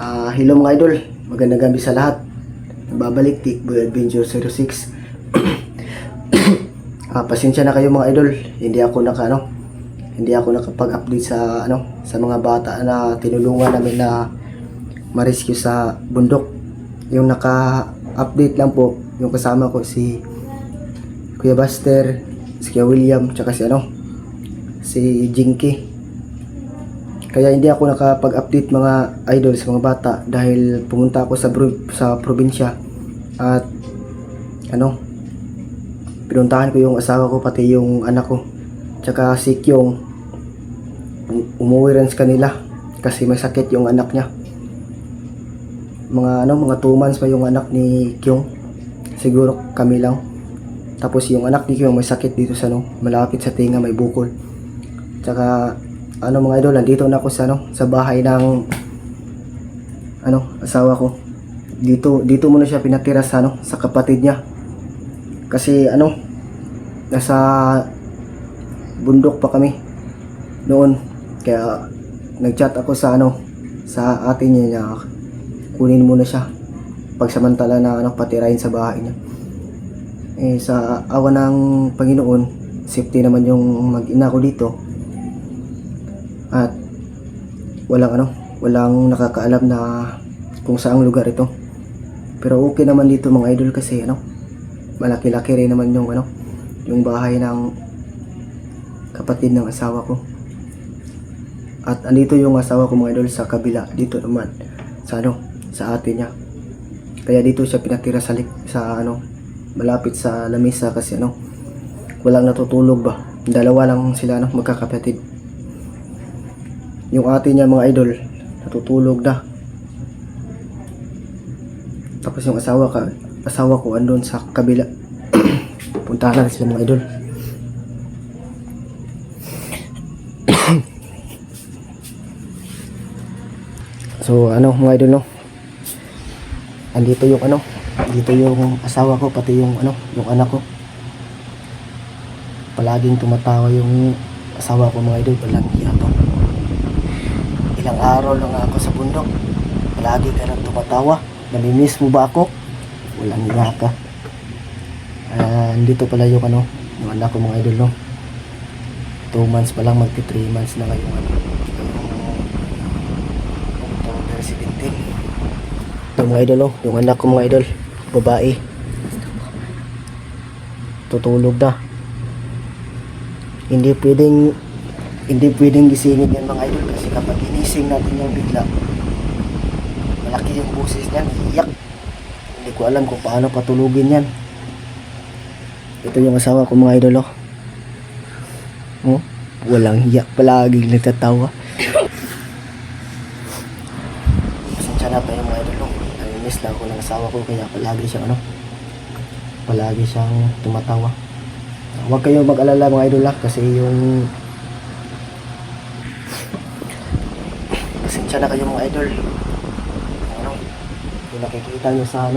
Hello mga idol, magandang gabi sa lahat. Babalik Tikboy Adventure 06. Pasensya na kayo mga idol, hindi ako nakapag-update sa sa mga bata na tinulungan namin na ma-rescue sa bundok. Yung naka-update lang po, yung kasama ko si Kuya Buster, si Kuya William, tsaka si Jinky. Kaya hindi ako nakapag-update mga idol sa mga bata dahil pumunta ako sa probinsya at pinuntahan ko yung asawa ko pati yung anak ko. Tsaka si Kyong umuwi rin sa kanila kasi may sakit yung anak niya. Mga 2 months pa yung anak ni Kyong. Siguro kami lang. Tapos yung anak ni Kyong may sakit dito sa malapit sa tinga, may bukol. Tsaka mga idol, nandito na ako sa bahay ng asawa ko. Dito muna siya pinatira sa kapatid niya. Kasi nasa bundok pa kami noon. Kaya nagchat ako sa ate niya na kunin muna siya pagsamantala na patirahin sa bahay niya. Sa awa ng Panginoon, safety naman yung mag-ina ko dito. At walang nakakaalam na kung saang lugar ito. Pero okay naman dito mga idol kasi malaki-laki rin naman yung bahay ng kapatid ng asawa ko. At andito yung asawa ko mga idol sa kabila, dito naman sa ate niya. Kaya dito siya pinatira sa malapit sa lamesa kasi walang natutulog ba. Dalawa lang sila magkakapatid. Yung ate niya mga idol natutulog na. Tapos yung asawa ko andun sa kabila. Puntahan na sila mga idol. So mga idol andito yung dito yung asawa ko pati yung yung anak ko. Palaging tumatawa yung asawa ko mga idol, palaging yabang. Ilang araw lang ako sa bundok, palagi ka nang tumatawa. Namimiss mo ba ako? Walang iya ka. Dito pala yung yung anak ko mga idol 2 months pa lang, magti 3 months na ngayong October 17. Ito mga idol yung anak ko mga idol, babae. Tutulog na. Hindi pwedeng gisingin yan mga idol kasi kapag ginising natin yung bigla, malaki yung boses niyan, iyak. Hindi ko alam kung paano patulugin yan. Ito yung asawa ko mga idol walang iyak, palaging nagtatawa. Pasensya na pa yung mga idol namimiss lang ako ng asawa ko kaya palagi siyang tumatawa. Huwag kayong mag-alala mga idol kasi yung pasensya na kayo mga idol. Yung nakikita nyo sa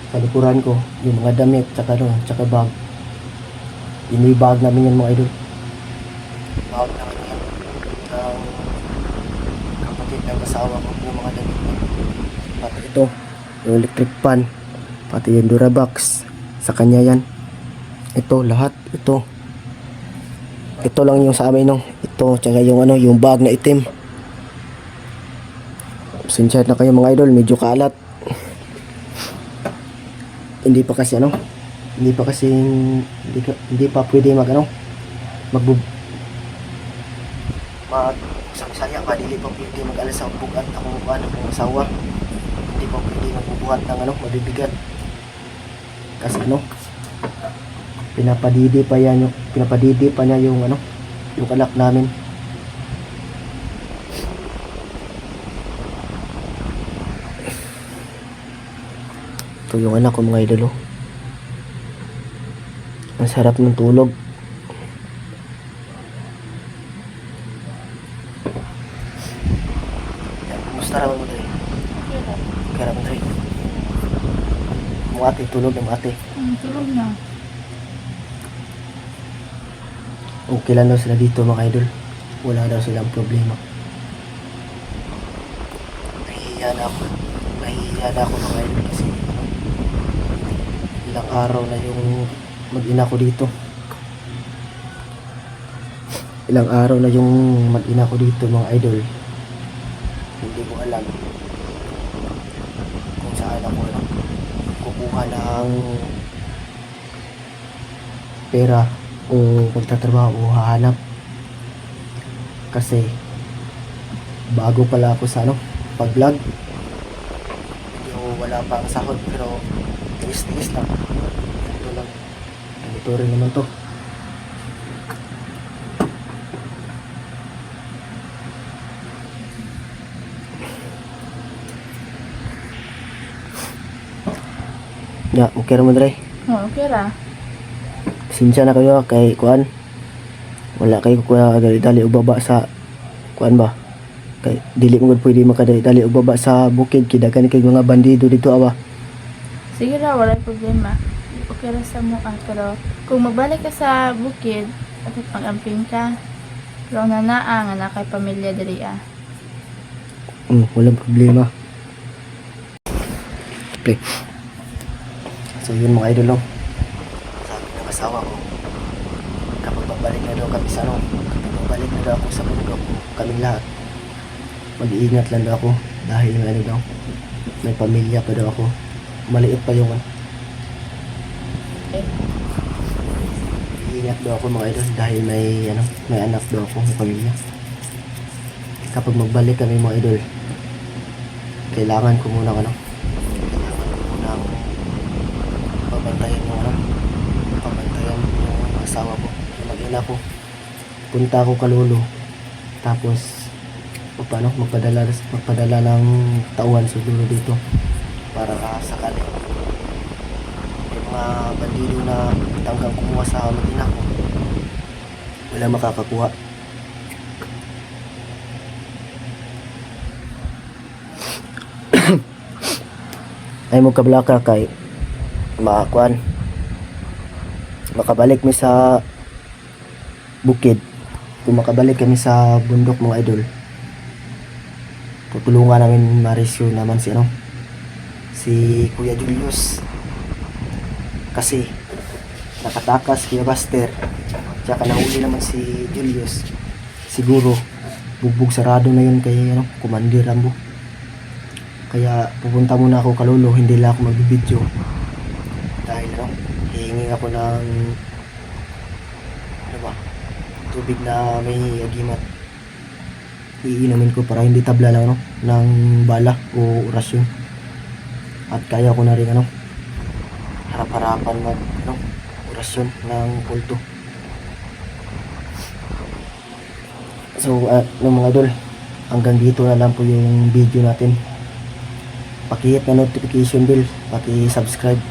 sa likuran ko, yung mga damit tsaka bag. Yung bag namin yan mga idol. Bag namin yan ng kapatid ng asawa ko, yung mga damit niya. Pati ito, yung electric fan, pati yung Durabox, sa kanya yan. Ito lahat, ito lang yung sa amin ito, tsaka yung bag na itim. Pasensya na kayo mga idol, medyo kalat. Hindi pa pwede magsaya pa, hindi pa pwede mag-alas sa bugat ako ng asawa. Hindi pa pwede magbubuhat ng mabibigat. Kasi pinapadidi pa niya yung yung anak namin. Ito yung anak ko mga idol ang sarap ng tulog. Kumusta raman mo tayo? Okay raman tayo. Mga ate, tulog ng ate. Tulog na. Okay lang daw sila dito mga idol. Wala daw silang problema. nahihiya na ako mga idol kasi ilang araw na yung mag-ina ko dito. Ilang araw na yung mag-ina ko dito mga idol. Hindi ko alam kung saan ako kukuha ng pera o magtatrabaho o hahanap. Kasi bago pala ako sa pag-vlog. Medyo wala pa ang sahod pero tiis-tiis lang. Ito lang. Ito rin naman to. Ya, okay ra mo dre. Okay ra. Sinsya na kayo kay kuan. Wala kayo kuya dali-dali og baba sa kuan ba? Kay dili mo gud pwede makadali-dali og baba sa bukid kay daghan kay mga bandido dito awa. Sige ra, wala problema. Okay ra sa mo pero kung magbalik ka sa bukid, dapat mag-amping ka. Pero nga kay pamilya diri Walang problema. Pre. So yun mga idol sabi ng asawa ko kapag babalik na daw kami sa kapag babalik na daw ako sa bundok kaming lahat mag-iingat lang daw ako dahil daw may pamilya pa daw ako maliit pa yung iingat daw ako mga idol dahil may anak daw ako may pamilya. Kapag magbalik kami mga idol kailangan ko muna pabantayan yung asawa ko yung mag-ina ko. Punta ako Kalolo tapos magpadala ng tauhan siguro dito para sakali yung mga bandido na tanggang kumuha sa mag-ina ko wala makakakuha. Ay mo kablaka kay makabalik mi sa bukid. Kung makabalik kami sa bundok mga idol tutulungan namin ma-rescue naman si Kuya Julius kasi nakatakas Kuya Buster tsaka nahuli naman si Julius. Siguro bugbog sarado na yun kay Commander Rambo. Kaya pupunta muna ako Kalolo, hindi lang ako magbibideo dahil hihingi ako ng tubig na may agimat. Iinumin ko para hindi tabla lang ng bala o orasyon. At kaya ko na rin harap-harapan mag orasyon ng kulto. So mga idol, hanggang dito na lang po yung video natin. Paki-hit na notification bell, paki-subscribe